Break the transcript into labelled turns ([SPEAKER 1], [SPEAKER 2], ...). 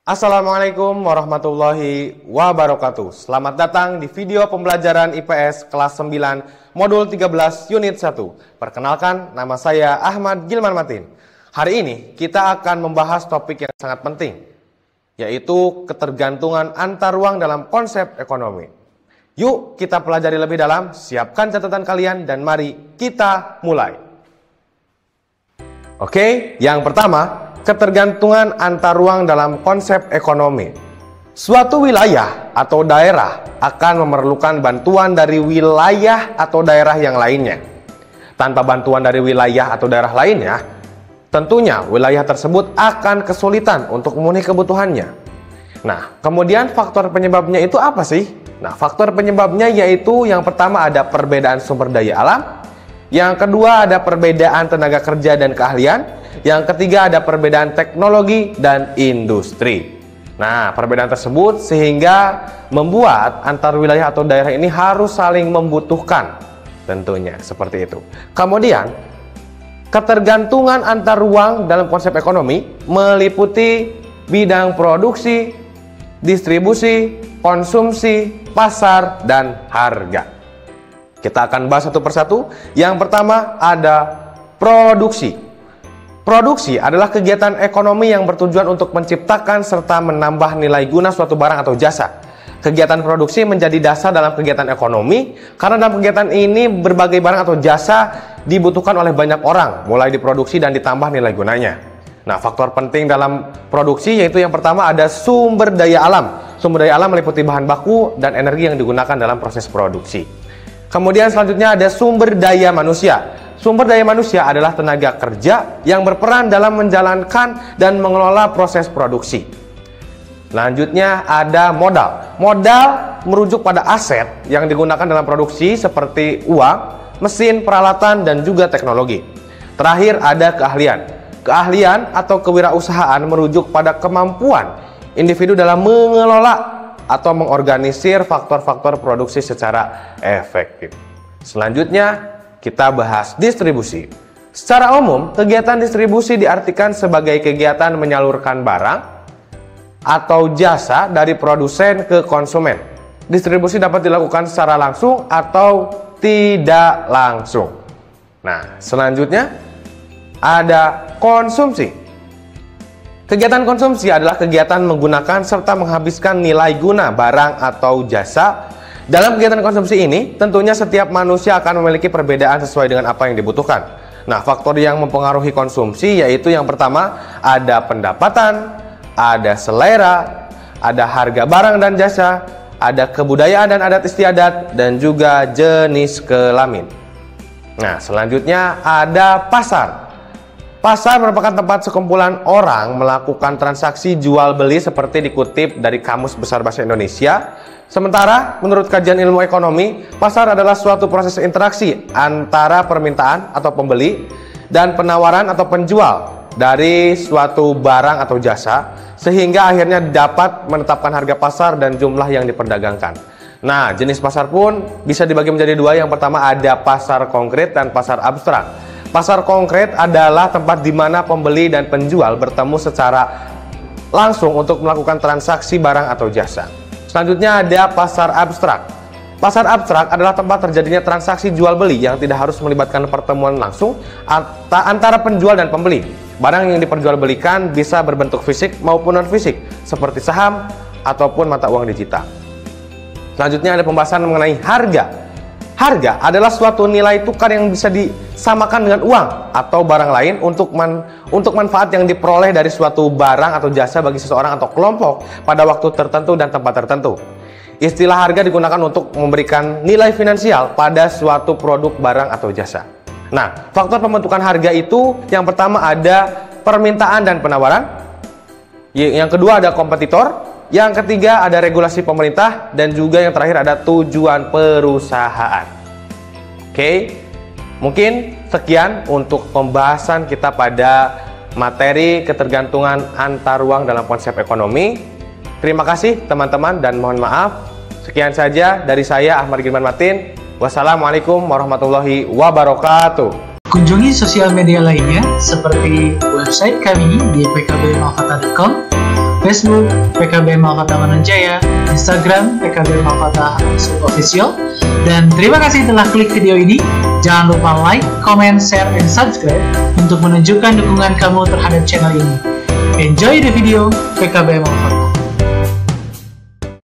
[SPEAKER 1] Assalamualaikum warahmatullahi wabarakatuh. Selamat datang di video pembelajaran IPS kelas 9 modul 13 unit 1. Perkenalkan, nama saya Ahmad Gilman Matin. Hari ini kita akan membahas topik yang sangat penting, yaitu ketergantungan antar ruang dalam konsep ekonomi. Yuk kita pelajari lebih dalam, siapkan catatan kalian dan mari kita mulai. Oke, yang pertama, ketergantungan antar ruang dalam konsep ekonomi. Suatu wilayah atau daerah akan memerlukan bantuan dari wilayah atau daerah yang lainnya. Tanpa bantuan dari wilayah atau daerah lainnya, tentunya wilayah tersebut akan kesulitan untuk memenuhi kebutuhannya. Nah, kemudian faktor penyebabnya itu apa sih? Nah, faktor penyebabnya yaitu yang pertama ada perbedaan sumber daya alam, yang kedua ada perbedaan tenaga kerja dan keahlian, yang ketiga ada perbedaan teknologi dan industri. Nah, perbedaan tersebut sehingga membuat antar wilayah atau daerah ini harus saling membutuhkan, tentunya seperti itu. Kemudian, ketergantungan antar ruang dalam konsep ekonomi meliputi bidang produksi, distribusi, konsumsi, pasar, dan harga. Kita akan bahas satu persatu. Yang pertama ada produksi. Produksi adalah kegiatan ekonomi yang bertujuan untuk menciptakan serta menambah nilai guna suatu barang atau jasa. Kegiatan produksi menjadi dasar dalam kegiatan ekonomi karena dalam kegiatan ini berbagai barang atau jasa dibutuhkan oleh banyak orang, mulai diproduksi dan ditambah nilai gunanya. Nah, faktor penting dalam produksi yaitu yang pertama ada sumber daya alam. Sumber daya alam meliputi bahan baku dan energi yang digunakan dalam proses produksi. Kemudian selanjutnya ada sumber daya manusia. Sumber daya manusia adalah tenaga kerja yang berperan dalam menjalankan dan mengelola proses produksi. Selanjutnya ada modal. Modal merujuk pada aset yang digunakan dalam produksi seperti uang, mesin, peralatan, dan juga teknologi. Terakhir ada keahlian. Keahlian atau kewirausahaan merujuk pada kemampuan individu dalam mengelola atau mengorganisir faktor-faktor produksi secara efektif. Selanjutnya kita bahas distribusi. Secara umum, kegiatan distribusi diartikan sebagai kegiatan menyalurkan barang atau jasa dari produsen ke konsumen. Distribusi dapat dilakukan secara langsung atau tidak langsung. Nah, selanjutnya ada konsumsi. Kegiatan konsumsi adalah kegiatan menggunakan serta menghabiskan nilai guna barang atau jasa. Dalam kegiatan konsumsi ini, tentunya setiap manusia akan memiliki perbedaan sesuai dengan apa yang dibutuhkan. Nah, faktor yang mempengaruhi konsumsi yaitu yang pertama, ada pendapatan, ada selera, ada harga barang dan jasa, ada kebudayaan dan adat istiadat, dan juga jenis kelamin. Nah, selanjutnya ada pasar. Pasar merupakan tempat sekumpulan orang melakukan transaksi jual beli seperti dikutip dari Kamus Besar Bahasa Indonesia. Sementara menurut kajian ilmu ekonomi, pasar adalah suatu proses interaksi antara permintaan atau pembeli dan penawaran atau penjual dari suatu barang atau jasa sehingga akhirnya dapat menetapkan harga pasar dan jumlah yang diperdagangkan. Nah, jenis pasar pun bisa dibagi menjadi dua. Yang pertama ada pasar konkret dan pasar abstrak. Pasar konkret adalah tempat di mana pembeli dan penjual bertemu secara langsung untuk melakukan transaksi barang atau jasa. Selanjutnya ada pasar abstrak. Pasar abstrak adalah tempat terjadinya transaksi jual beli yang tidak harus melibatkan pertemuan langsung antara penjual dan pembeli. Barang yang diperjualbelikan bisa berbentuk fisik maupun non-fisik, seperti saham ataupun mata uang digital. Selanjutnya ada pembahasan mengenai harga. Harga adalah suatu nilai tukar yang bisa disamakan dengan uang atau barang lain untuk manfaat yang diperoleh dari suatu barang atau jasa bagi seseorang atau kelompok pada waktu tertentu dan tempat tertentu. Istilah harga digunakan untuk memberikan nilai finansial pada suatu produk, barang, atau jasa. Nah, faktor pembentukan harga itu yang pertama ada permintaan dan penawaran, yang kedua ada kompetitor, yang ketiga ada regulasi pemerintah, dan juga yang terakhir ada tujuan perusahaan. Oke, mungkin sekian untuk pembahasan kita pada materi ketergantungan antar ruang dalam konsep ekonomi. Terima kasih teman-teman dan mohon maaf. Sekian saja dari saya Ahmad Gilman Matin. Wassalamualaikum warahmatullahi wabarakatuh.
[SPEAKER 2] Kunjungi sosial media lainnya seperti website kami di pkbmalfata.com, Facebook PKB Malfata Mananjaya, Instagram PKB Malfata Official. Dan terima kasih telah klik video ini. Jangan lupa like, comment, share, and subscribe untuk menunjukkan dukungan kamu terhadap channel ini. Enjoy the video PKB Malfata.